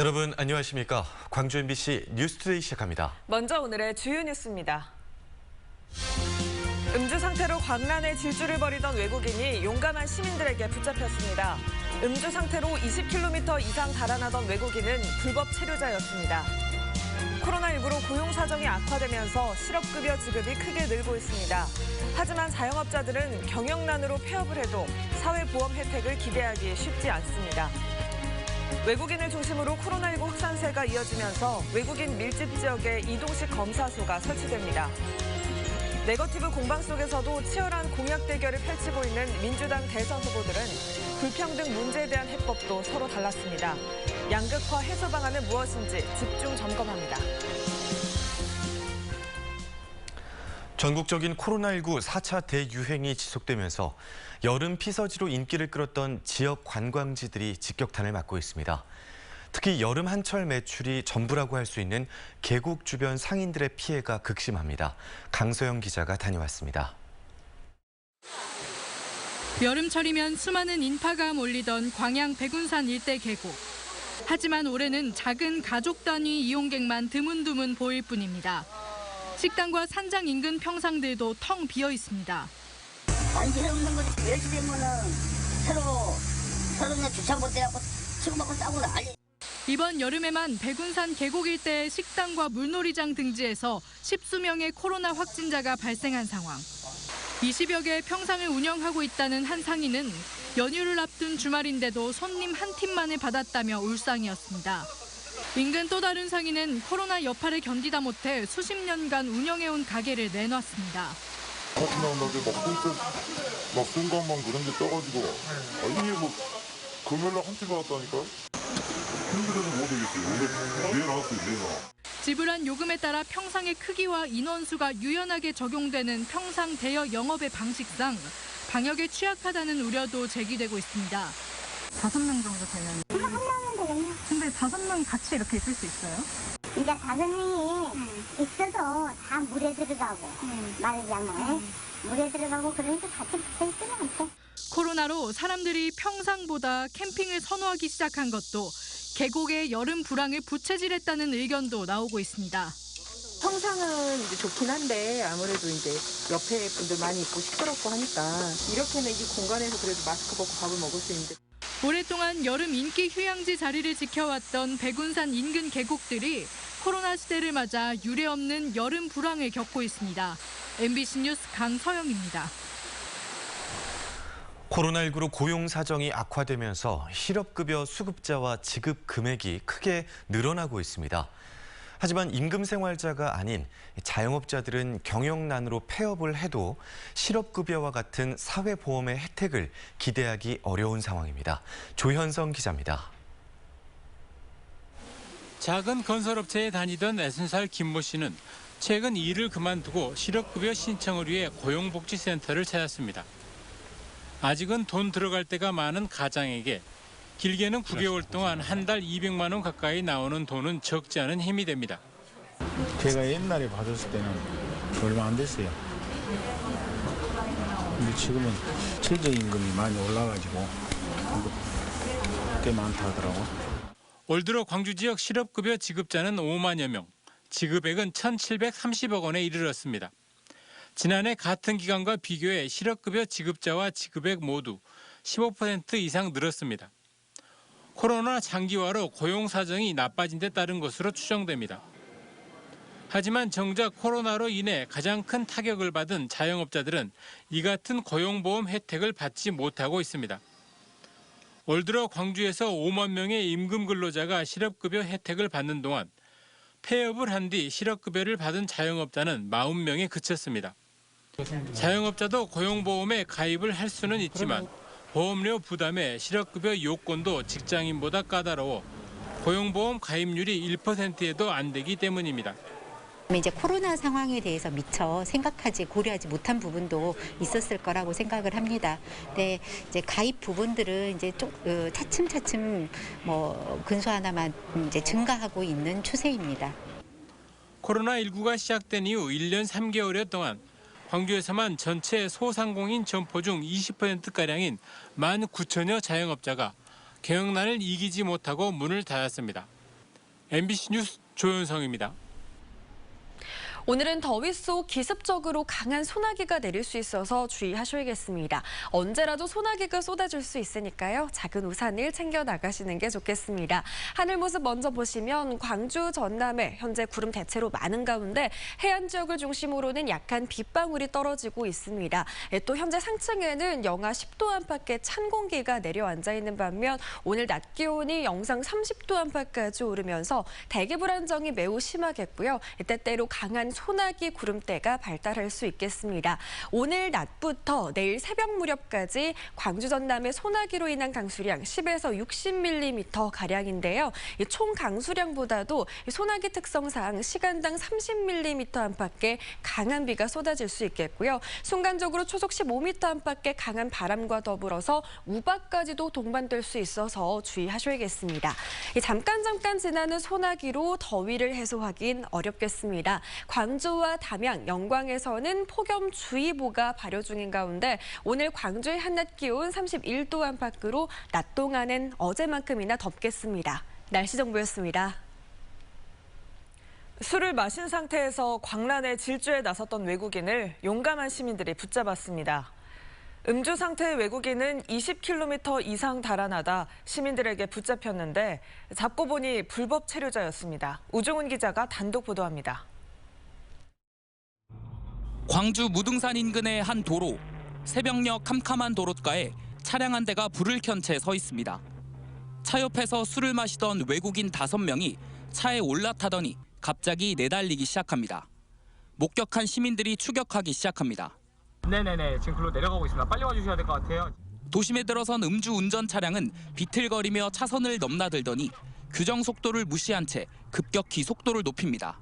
여러분 안녕하십니까? 광주 MBC 뉴스투데이 시작합니다. 먼저 오늘의 주요 뉴스입니다. 음주 상태로 광란의 질주를 벌이던 외국인이 용감한 시민들에게 붙잡혔습니다. 음주 상태로 20km 이상 달아나던 외국인은 불법 체류자였습니다. 코로나19로 고용 사정이 악화되면서 실업급여 지급이 크게 늘고 있습니다. 하지만 자영업자들은 경영난으로 폐업을 해도 사회보험 혜택을 기대하기 쉽지 않습니다. 외국인을 중심으로 코로나19 확산세가 이어지면서 외국인 밀집 지역에 이동식 검사소가 설치됩니다. 네거티브 공방 속에서도 치열한 공약 대결을 펼치고 있는 민주당 대선 후보들은 불평등 문제에 대한 해법도 서로 달랐습니다. 양극화 해소 방안은 무엇인지 집중 점검합니다. 전국적인 코로나19 4차 대유행이 지속되면서 여름 피서지로 인기를 끌었던 지역 관광지들이 직격탄을 맞고 있습니다. 특히 여름 한철 매출이 전부라고 할 수 있는 계곡 주변 상인들의 피해가 극심합니다. 강소영 기자가 다녀왔습니다. 여름철이면 수많은 인파가 몰리던 광양 백운산 일대 계곡. 하지만 올해는 작은 가족 단위 이용객만 드문드문 보일 뿐입니다. 식당과 산장 인근 평상들도 텅 비어 있습니다. 안개 없는 거 열시 되면은 서로 그냥 주차 못 돼갖고 치고받고 싸고 난리. 이번 여름에만 백운산 계곡 일대의 식당과 물놀이장 등지에서 10수명의 코로나 확진자가 발생한 상황. 20여 개의 평상을 운영하고 있다는 한 상인은 연휴를 앞둔 주말인데도 손님 한 팀만을 받았다며 울상이었습니다. 인근 또 다른 상인은 코로나 여파를 견디다 못해 수십 년간 운영해온 가게를 내놨습니다. 같이 나온다고 막 쓴 것만 그런 게 떠가지고 이게 뭐 금요일날 한 팀 받았다니까요? 힘들어서 못 되겠어요. 내일 나왔어요, 내일 나와. 지불한 요금에 따라 평상의 크기와 인원수가 유연하게 적용되는 평상 대여 영업의 방식상 방역에 취약하다는 우려도 제기되고 있습니다. 5명 정도 되는. 한명은 되겠네. 근데 5명이 같이 이렇게 있을 수 있어요? 이제 5명이 있어도 다 물에 들어가고 말하자면 물에 들어가고 그러니까 같이 붙어 있지는 않대. 코로나로 사람들이 평상보다 캠핑을 선호하기 시작한 것도 계곡의 여름 불황을 부채질했다는 의견도 나오고 있습니다. 평상은 이제 좋긴 한데 아무래도 이제 옆에 분들 많이 있고 시끄럽고 하니까 이렇게는 이 공간에서 그래도 마스크 벗고 밥을 먹을 수 있는데. 오랫동안 여름 인기 휴양지 자리를 지켜왔던 백운산 인근 계곡들이 코로나 시대를 맞아 유례없는 여름 불황을 겪고 있습니다. MBC 뉴스 강서영입니다. 코로나19로 고용 사정이 악화되면서 실업급여 수급자와 지급 금액이 크게 늘어나고 있습니다. 하지만 임금 생활자가 아닌 자영업자들은 경영난으로 폐업을 해도 실업급여와 같은 사회보험의 혜택을 기대하기 어려운 상황입니다. 조현성 기자입니다. 작은 건설업체에 다니던 60살 김모 씨는 최근 일을 그만두고 실업급여 신청을 위해 고용복지센터를 찾았습니다. 아직은 돈 들어갈 데가 많은 가장에게 길게는 9개월 동안 한 달 200만 원 가까이 나오는 돈은 적지 않은 힘이 됩니다. 제가 옛날에 받았을 때는 얼마 안 됐어요. 근데 지금은 최저임금이 많이 올라가지고 꽤 많다 하더라고. 올 들어 광주 지역 실업급여 지급자는 5만여 명, 지급액은 1,730억 원에 이르렀습니다. 지난해 같은 기간과 비교해 실업급여 지급자와 지급액 모두 15% 이상 늘었습니다. 코로나 장기화로 고용 사정이 나빠진 데 따른 것으로 추정됩니다. 하지만 정작 코로나로 인해 가장 큰 타격을 받은 자영업자들은 이 같은 고용보험 혜택을 받지 못하고 있습니다. 올 들어 광주에서 5만 명의 임금 근로자가 실업급여 혜택을 받는 동안 폐업을 한 뒤 실업급여를 받은 자영업자는 40명에 그쳤습니다. 자영업자도 고용보험에 가입을 할 수는 있지만 보험료 부담에 실업급여 요건도 직장인보다 까다로워 고용보험 가입률이 1%에도 안 되기 때문입니다. 이제 코로나 상황에 대해서 미처 생각하지 고려하지 못한 부분도 있었을 거라고 생각을 합니다. 근데 이제 가입 부분들은 이제 좀 차츰차츰 근소 하나만 이제 증가하고 있는 추세입니다. 코로나19가 시작된 이후 1년 3개월여 동안 광주에서만 전체 소상공인 점포 중 20%가량인 19,000여 자영업자가 경영난을 이기지 못하고 문을 닫았습니다. MBC 뉴스 조윤성입니다. 오늘은 더위 속 기습적으로 강한 소나기가 내릴 수 있어서 주의하셔야겠습니다. 언제라도 소나기가 쏟아질 수 있으니까요. 작은 우산을 챙겨 나가시는 게 좋겠습니다. 하늘 모습 먼저 보시면 광주, 전남에 현재 구름 대체로 많은 가운데 해안 지역을 중심으로는 약한 빗방울이 떨어지고 있습니다. 또 현재 상층에는 영하 10도 안팎의 찬 공기가 내려앉아 있는 반면 오늘 낮 기온이 영상 30도 안팎까지 오르면서 대기 불안정이 매우 심하겠고요. 때때로 강한 소나기 구름대가 발달할 수 있겠습니다. 오늘 낮부터 내일 새벽 무렵까지 광주 전남의 소나기로 인한 강수량 10에서 60mm가량인데요. 총 강수량보다도 소나기 특성상 시간당 30mm 안팎의 강한 비가 쏟아질 수 있겠고요. 순간적으로 초속 15m 안팎의 강한 바람과 더불어서 우박까지도 동반될 수 있어서 주의하셔야겠습니다. 잠깐 지나는 소나기로 더위를 해소하긴 어렵겠습니다. 광주와 담양, 영광에서는 폭염주의보가 발효 중인 가운데 오늘 광주의 한낮 기온 31도 안팎으로 낮 동안은 어제만큼이나 덥겠습니다. 날씨 정보였습니다. 술을 마신 상태에서 광란의 질주에 나섰던 외국인을 용감한 시민들이 붙잡았습니다. 음주 상태의 외국인은 20km 이상 달아나다 시민들에게 붙잡혔는데 잡고 보니 불법 체류자였습니다. 우종훈 기자가 단독 보도합니다. 광주 무등산 인근의 한 도로. 새벽녘 캄캄한 도로가에 차량 한 대가 불을 켠 채 서 있습니다. 차 옆에서 술을 마시던 외국인 5명이 차에 올라타더니 갑자기 내달리기 시작합니다. 목격한 시민들이 추격하기 시작합니다. 네네네, 지금 글로 내려가고 있습니다. 빨리 와주셔야 될 것 같아요. 도심에 들어선 음주 운전 차량은 비틀거리며 차선을 넘나들더니 규정 속도를 무시한 채 급격히 속도를 높입니다.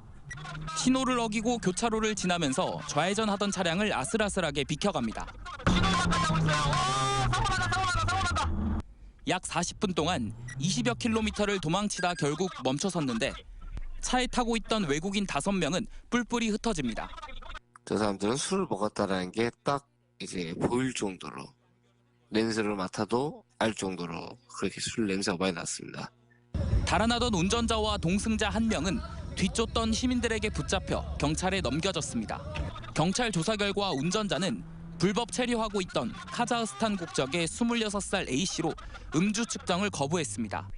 신호를 어기고 교차로를 지나면서 좌회전하던 차량을 아슬아슬하게 비켜갑니다. 약 40분 동안 20여 킬로미터를 도망치다 결국 멈춰섰는데 차에 타고 있던 외국인 5명은 뿔뿔이 흩어집니다. 저 사람들은 술을 먹었다라는 게 딱 이제 보일 정도로 냄새를 맡아도 알 정도로 그렇게 술 냄새가 많이 났습니다. 달아나던 운전자와 동승자 1명은 뒤쫓던 시민들에게 붙잡혀 경찰에 넘겨졌습니다. 경찰 조사 결과 운전자는 불법 체류하고 있던 카자흐스탄 국적의 26살 A씨로 음주 측정을 거부했습니다.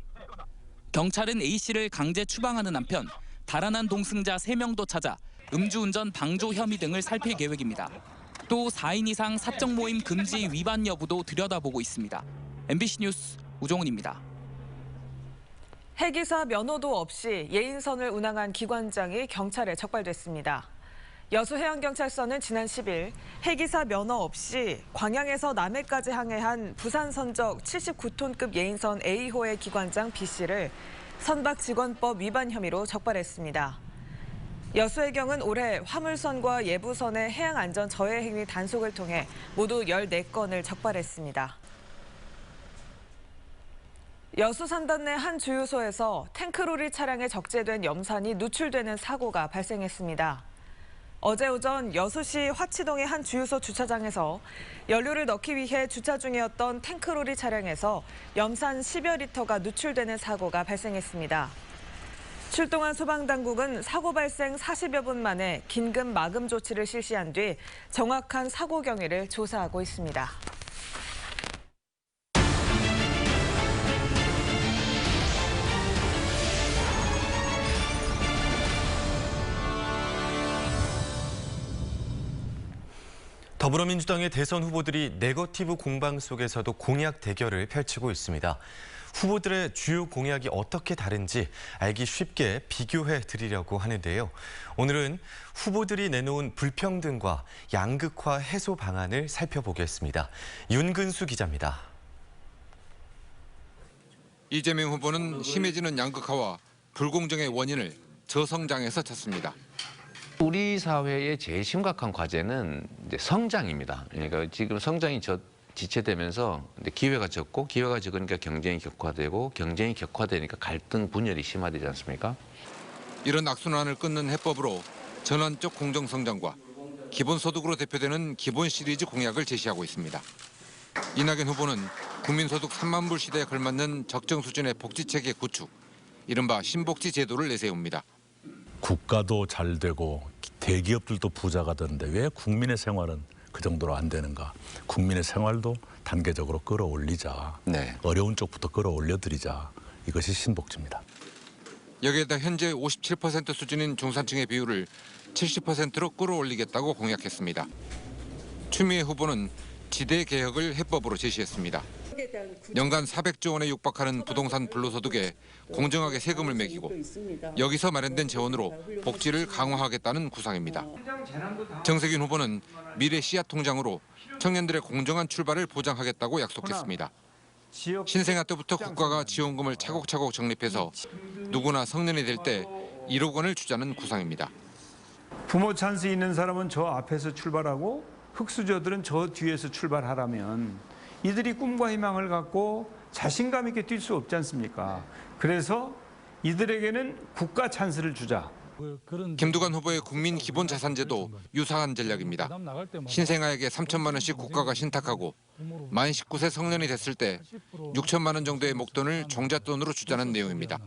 경찰은 A씨를 강제 추방하는 한편 달아난 동승자 3명도 찾아 음주운전 방조 혐의 등을 살필 계획입니다. 또 4인 이상 사적 모임 금지 위반 여부도 들여다보고 있습니다. MBC 뉴스 우종훈입니다. 해기사 면허도 없이 예인선을 운항한 기관장이 경찰에 적발됐습니다. 여수해양경찰서는 지난 10일 해기사 면허 없이 광양에서 남해까지 항해한 부산 선적 79톤급 예인선 A호의 기관장 B씨를 선박직원법 위반 혐의로 적발했습니다. 여수해경은 올해 화물선과 예부선의 해양안전 저해 행위 단속을 통해 모두 14건을 적발했습니다. 여수 산단 내 한 주유소에서 탱크로리 차량에 적재된 염산이 누출되는 사고가 발생했습니다. 어제 오전 여수시 화치동의 한 주유소 주차장에서 연료를 넣기 위해 주차 중이었던 탱크로리 차량에서 염산 10여 리터가 누출되는 사고가 발생했습니다. 출동한 소방당국은 사고 발생 40여 분 만에 긴급 마금 조치를 실시한 뒤 정확한 사고 경위를 조사하고 있습니다. 더불어민주당의 대선 후보들이 네거티브 공방 속에서도 공약 대결을 펼치고 있습니다. 후보들의 주요 공약이 어떻게 다른지 알기 쉽게 비교해 드리려고 하는데요. 오늘은 후보들이 내놓은 불평등과 양극화 해소 방안을 살펴보겠습니다. 윤근수 기자입니다. 이재명 후보는 심해지는 양극화와 불공정의 원인을 저성장에서 찾습니다. 우리 사회의 제일 심각한 과제는 이제 성장입니다. 그러니까 지금 성장이 지체되면서 기회가 적고 기회가 적으니까 경쟁이 격화되고 경쟁이 격화되니까 갈등 분열이 심화되지 않습니까? 이런 악순환을 끊는 해법으로 전환적 공정성장과 기본소득으로 대표되는 기본 시리즈 공약을 제시하고 있습니다. 이낙연 후보는 국민소득 3만 불 시대에 걸맞는 적정 수준의 복지체계 구축, 이른바 신복지 제도를 내세웁니다. 국가도 잘 되고 대기업들도 부자가 되는데 왜 국민의 생활은 그 정도로 안 되는가? 국민의 생활도 단계적으로 끌어올리자. 어려운 쪽부터 끌어올려드리자. 이것이 신복지입니다. 여기에다 현재 57% 수준인 중산층의 비율을 70%로 끌어올리겠다고 공약했습니다. 추미애 후보는 지대 개혁을 해법으로 제시했습니다. 연간 400조 원에 육박하는 부동산 불로소득에 공정하게 세금을 매기고 여기서 마련된 재원으로 복지를 강화하겠다는 구상입니다. 정세균 후보는 미래 씨앗 통장으로 청년들의 공정한 출발을 보장하겠다고 약속했습니다. 신생아 때부터 국가가 지원금을 차곡차곡 적립해서 누구나 성년이 될 때 1억 원을 주자는 구상입니다. 부모 찬스 있는 사람은 저 앞에서 출발하고 흙수저들은 저 뒤에서 출발하라면 이들이 꿈과 희망을 갖고 자신감 있게 뛸 수 없지 않습니까? 그래서 이들에게는 국가 찬스를 주자. 김두관 후보의 국민 기본자산제도 유사한 전략입니다. 신생아에게 3천만 원씩 국가가 신탁하고 만 19세 성년이 됐을 때 6천만 원 정도의 목돈을 종잣돈으로 주자는 내용입니다.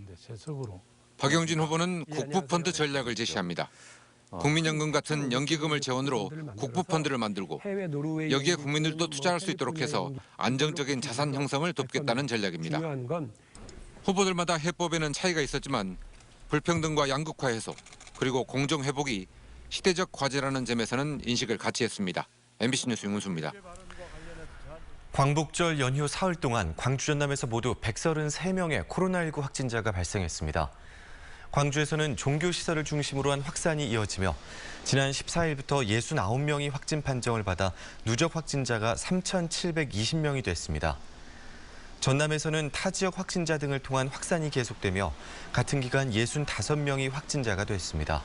박영진 후보는 국부펀드 전략을 제시합니다. 국민연금 같은 연기금을 재원으로 국부펀드를 만들고 여기에 국민들도 투자할 수 있도록 해서 안정적인 자산 형성을 돕겠다는 전략입니다. 후보들마다 해법에는 차이가 있었지만 불평등과 양극화 해소 그리고 공정 회복이 시대적 과제라는 점에서는 인식을 같이 했습니다. MBC 뉴스 윤문수입니다. 광복절 연휴 사흘 동안 광주 전남에서 모두 133명의 코로나19 확진자가 발생했습니다. 광주에서는 종교시설을 중심으로 한 확산이 이어지며 지난 14일부터 69명이 확진 판정을 받아 누적 확진자가 3,720명이 됐습니다. 전남에서는 타 지역 확진자 등을 통한 확산이 계속되며 같은 기간 65명이 확진자가 됐습니다.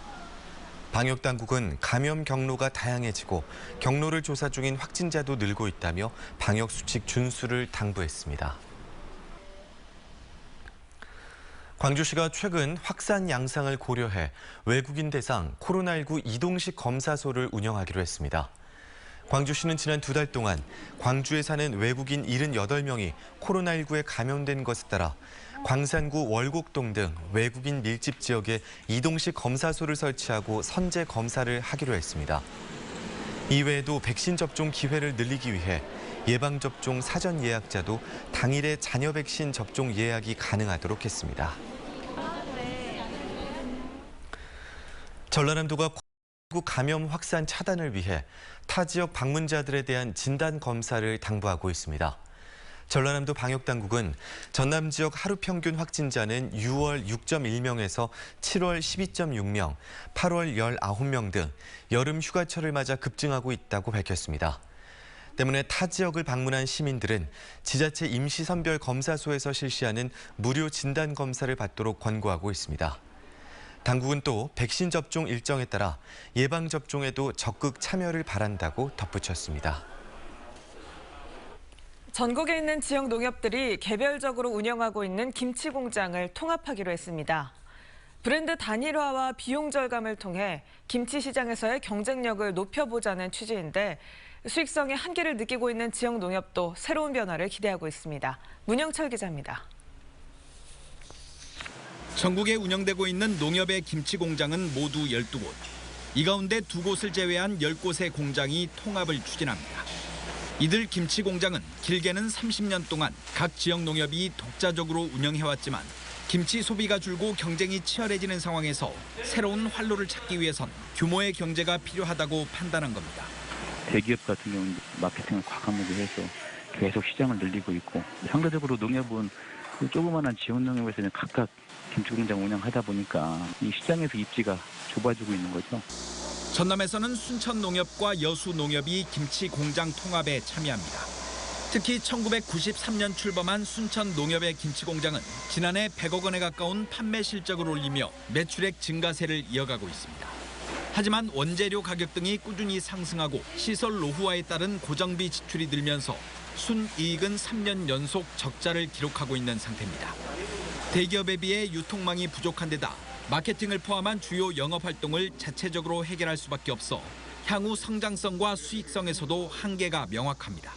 방역당국은 감염 경로가 다양해지고 경로를 조사 중인 확진자도 늘고 있다며 방역수칙 준수를 당부했습니다. 광주시가 최근 확산 양상을 고려해 외국인 대상 코로나19 이동식 검사소를 운영하기로 했습니다. 광주시는 지난 2달 동안 광주에 사는 외국인 78명이 코로나19에 감염된 것에 따라 광산구 월곡동 등 외국인 밀집 지역에 이동식 검사소를 설치하고 선제 검사를 하기로 했습니다. 이외에도 백신 접종 기회를 늘리기 위해 예방접종 사전 예약자도 당일에 잔여 백신 접종 예약이 가능하도록 했습니다. 전라남도가 코로나19 감염 확산 차단을 위해 타 지역 방문자들에 대한 진단 검사를 당부하고 있습니다. 전라남도 방역당국은 전남 지역 하루 평균 확진자는 6월 6.1명에서 7월 12.6명, 8월 19명 등 여름 휴가철을 맞아 급증하고 있다고 밝혔습니다. 때문에 타 지역을 방문한 시민들은 지자체 임시선별 검사소에서 실시하는 무료 진단 검사를 받도록 권고하고 있습니다. 당국은 또 백신 접종 일정에 따라 예방접종에도 적극 참여를 바란다고 덧붙였습니다. 전국에 있는 지역 농협들이 개별적으로 운영하고 있는 김치 공장을 통합하기로 했습니다. 브랜드 단일화와 비용 절감을 통해 김치 시장에서의 경쟁력을 높여보자는 취지인데 수익성의 한계를 느끼고 있는 지역 농협도 새로운 변화를 기대하고 있습니다. 문영철 기자입니다. 전국에 운영되고 있는 농협의 김치 공장은 모두 12곳. 이 가운데 2곳을 제외한 10곳의 공장이 통합을 추진합니다. 이들 김치 공장은 길게는 30년 동안 각 지역 농협이 독자적으로 운영해왔지만 김치 소비가 줄고 경쟁이 치열해지는 상황에서 새로운 활로를 찾기 위해선 규모의 경제가 필요하다고 판단한 겁니다. 대기업 같은 경우는 마케팅을 과감하게 해서 계속 시장을 늘리고 있고 상대적으로 농협은 그 조그마한 지역 농협에서는 각각 김치 공장 운영하다 보니까 이 시장에서 입지가 좁아지고 있는 거죠. 전남에서는 순천 농협과 여수 농협이 김치 공장 통합에 참여합니다. 특히 1993년 출범한 순천 농협의 김치 공장은 지난해 100억 원에 가까운 판매 실적을 올리며 매출액 증가세를 이어가고 있습니다. 하지만 원재료 가격 등이 꾸준히 상승하고 시설 노후화에 따른 고정비 지출이 늘면서 순이익은 3년 연속 적자를 기록하고 있는 상태입니다. 대기업에 비해 유통망이 부족한 데다 마케팅을 포함한 주요 영업 활동을 자체적으로 해결할 수밖에 없어 향후 성장성과 수익성에서도 한계가 명확합니다.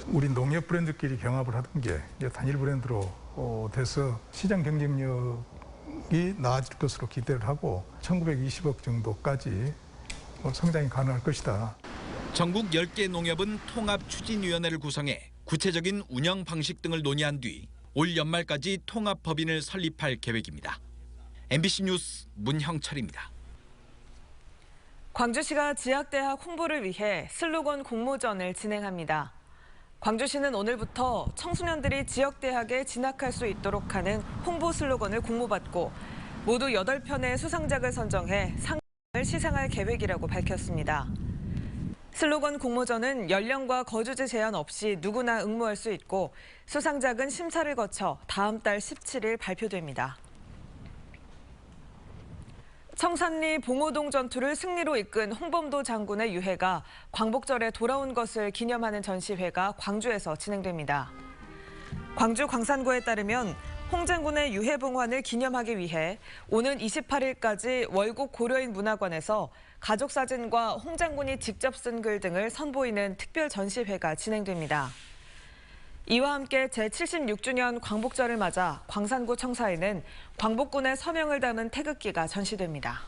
우리 농협 브랜드끼리 경합을 하던 게 단일 브랜드로 돼서 시장 경쟁력 성장이 나아질 것으로 기대를 하고 1920억 정도까지 성장이 가능할 것이다. 전국 10개 농협은 통합추진위원회를 구성해 구체적인 운영 방식 등을 논의한 뒤 올 연말까지 통합법인을 설립할 계획입니다. MBC 뉴스 문형철입니다. 광주시가 지역대학 홍보를 위해 슬로건 공모전을 진행합니다. 광주시는 오늘부터 청소년들이 지역대학에 진학할 수 있도록 하는 홍보 슬로건을 공모받고 모두 8편의 수상작을 선정해 상을 시상할 계획이라고 밝혔습니다. 슬로건 공모전은 연령과 거주지 제한 없이 누구나 응모할 수 있고 수상작은 심사를 거쳐 다음 달 17일 발표됩니다. 청산리 봉오동 전투를 승리로 이끈 홍범도 장군의 유해가 광복절에 돌아온 것을 기념하는 전시회가 광주에서 진행됩니다. 광주 광산구에 따르면 홍 장군의 유해 봉환을 기념하기 위해 오는 28일까지 월곡 고려인 문화관에서 가족 사진과 홍 장군이 직접 쓴 글 등을 선보이는 특별 전시회가 진행됩니다. 이와 함께 제76주년 광복절을 맞아 광산구 청사에는 광복군의 서명을 담은 태극기가 전시됩니다.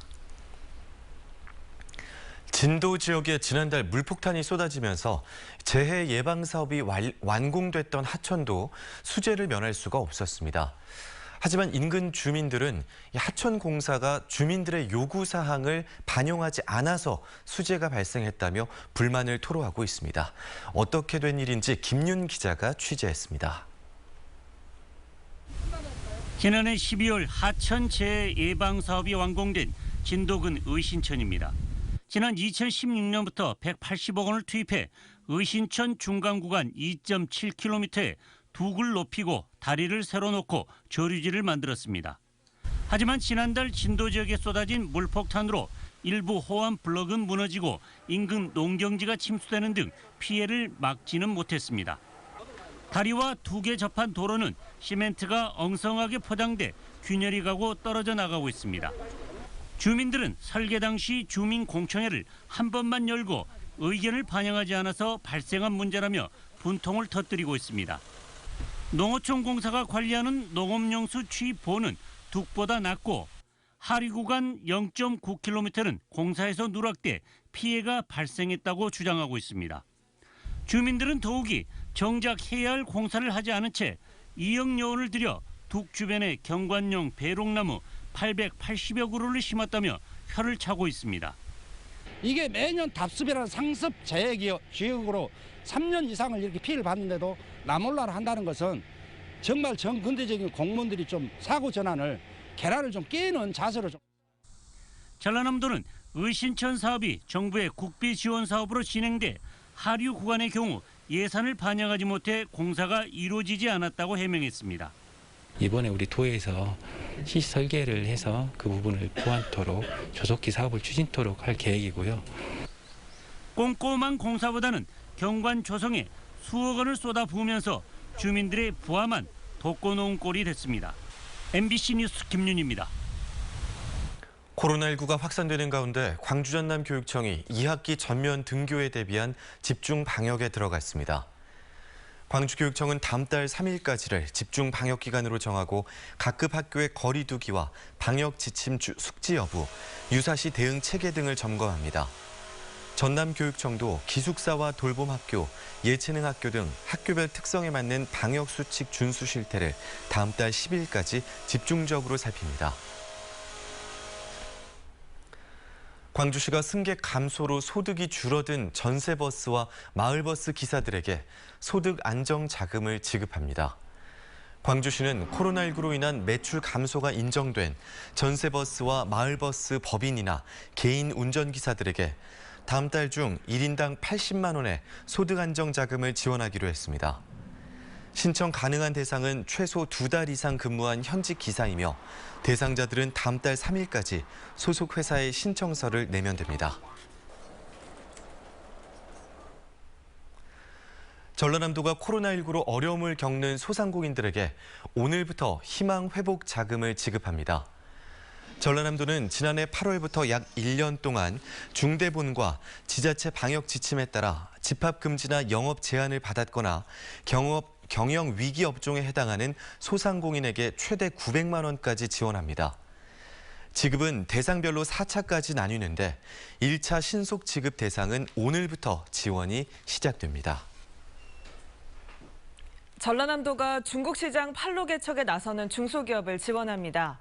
진도 지역에 지난달 물폭탄이 쏟아지면서 재해 예방 사업이 완공됐던 하천도 수재를 면할 수가 없었습니다. 하지만 인근 주민들은 하천 공사가 주민들의 요구 사항을 반영하지 않아서 수재가 발생했다며 불만을 토로하고 있습니다. 어떻게 된 일인지 김윤 기자가 취재했습니다. 지난해 12월 하천 재해 예방 사업이 완공된 진도군 의신천입니다. 지난 2016년부터 180억 원을 투입해 의신천 중간 구간 2.7km에 둑을 높이고 다리를 새로 놓고 저류지를 만들었습니다. 하지만 지난달 진도 지역에 쏟아진 물폭탄으로 일부 호암 블럭은 무너지고 인근 농경지가 침수되는 등 피해를 막지는 못했습니다. 다리와 둑에 접한 도로는 시멘트가 엉성하게 포장돼 균열이 가고 떨어져 나가고 있습니다. 주민들은 설계 당시 주민공청회를 한 번만 열고 의견을 반영하지 않아서 발생한 문제라며 분통을 터뜨리고 있습니다. 농어촌 공사가 관리하는 농업용수 취입보는 둑보다 낮고 하류 구간 0.9km는 공사에서 누락돼 피해가 발생했다고 주장하고 있습니다. 주민들은 더욱이 정작 해야 할 공사를 하지 않은 채 2억여 원을 들여 둑 주변에 경관용 배롱나무 880여 그루를 심었다며 혀를 차고 있습니다. 이게 매년 답습이라는 상습 재해 지역으로 3년 이상을 이렇게 피해를 받는데도 나몰라를 한다는 것은 정말 정근대적인 공무원들이 좀 사고 전환을 계란을 좀 깨는 자세로 좀. 전라남도는 의신천 사업이 정부의 국비 지원 사업으로 진행돼 하류 구간의 경우 예산을 반영하지 못해 공사가 이루어지지 않았다고 해명했습니다. 이번에 우리 도에서 시시 설계를 해서 그 부분을 보완토록 조속히 사업을 추진토록 할 계획이고요. 꼼꼼한 공사보다는 경관 조성에 수억 원을 쏟아부으면서 주민들의 부함한 독거노은 꼴이 됐습니다. MBC 뉴스 김윤입니다. 코로나19가 확산되는 가운데 광주 전남교육청이 2학기 전면 등교에 대비한 집중 방역에 들어갔습니다. 광주교육청은 다음 달 3일까지를 집중 방역 기간으로 정하고 각급 학교의 거리 두기와 방역 지침 숙지 여부, 유사시 대응 체계 등을 점검합니다. 전남교육청도 기숙사와 돌봄학교, 예체능학교 등 학교별 특성에 맞는 방역수칙 준수 실태를 다음 달 10일까지 집중적으로 살핍니다. 광주시가 승객 감소로 소득이 줄어든 전세버스와 마을버스 기사들에게 소득 안정 자금을 지급합니다. 광주시는 코로나19로 인한 매출 감소가 인정된 전세버스와 마을버스 법인이나 개인 운전기사들에게 다음 달 중 1인당 80만 원의 소득 안정 자금을 지원하기로 했습니다. 신청 가능한 대상은 최소 2달 이상 근무한 현직 기사이며 대상자들은 다음 달 3일까지 소속 회사에 신청서를 내면 됩니다. 전라남도가 코로나19로 어려움을 겪는 소상공인들에게 오늘부터 희망 회복 자금을 지급합니다. 전라남도는 지난해 8월부터 약 1년 동안 중대본과 지자체 방역 지침에 따라 집합 금지나 영업 제한을 받았거나 경영 위기 업종에 해당하는 소상공인에게 최대 900만 원까지 지원합니다. 지급은 대상별로 4차까지 나뉘는데 1차 신속 지급 대상은 오늘부터 지원이 시작됩니다. 전라남도가 중국 시장 판로 개척에 나서는 중소기업을 지원합니다.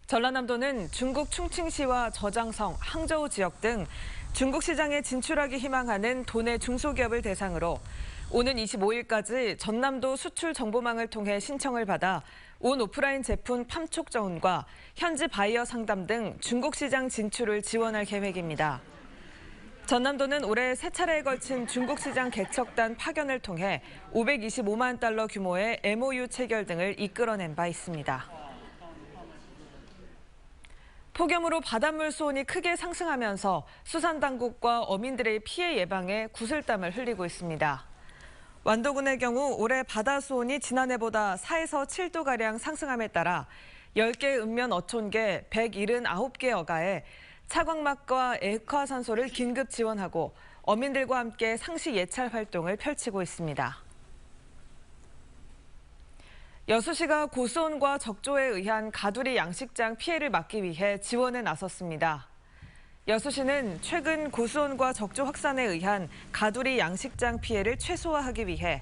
전라남도는 중국 충칭시와 저장성, 항저우 지역 등 중국 시장에 진출하기 희망하는 도내 중소기업을 대상으로 오는 25일까지 전남도 수출 정보망을 통해 신청을 받아 온 오프라인 제품 판촉 지원과 현지 바이어 상담 등 중국 시장 진출을 지원할 계획입니다. 전남도는 올해 3차례에 걸친 중국 시장 개척단 파견을 통해 525만 달러 규모의 MOU 체결 등을 이끌어낸 바 있습니다. 폭염으로 바닷물 수온이 크게 상승하면서 수산당국과 어민들의 피해 예방에 구슬땀을 흘리고 있습니다. 완도군의 경우 올해 바다 수온이 지난해보다 4에서 7도가량 상승함에 따라 10개 읍면 어촌계 179개 어가에 차광막과 액화산소를 긴급 지원하고 어민들과 함께 상시 예찰 활동을 펼치고 있습니다. 여수시가 고수온과 적조에 의한 가두리 양식장 피해를 막기 위해 지원에 나섰습니다. 여수시는 최근 고수온과 적조 확산에 의한 가두리 양식장 피해를 최소화하기 위해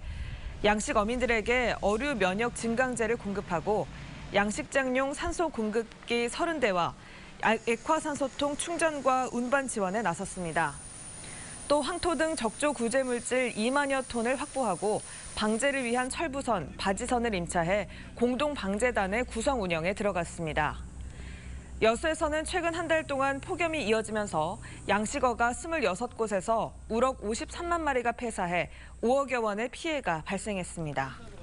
양식 어민들에게 어류 면역 증강제를 공급하고 양식장용 산소 공급기 30대와 액화산소통 충전과 운반 지원에 나섰습니다. 또 황토 등 적조 구제 물질 2만여 톤을 확보하고 방제를 위한 철부선, 바지선을 임차해 공동 방제단의 구성 운영에 들어갔습니다. 여수에서는 최근 한 달 동안 폭염이 이어지면서 양식어가 26곳에서 우럭 53만 마리가 폐사해 5억여 원의 피해가 발생했습니다.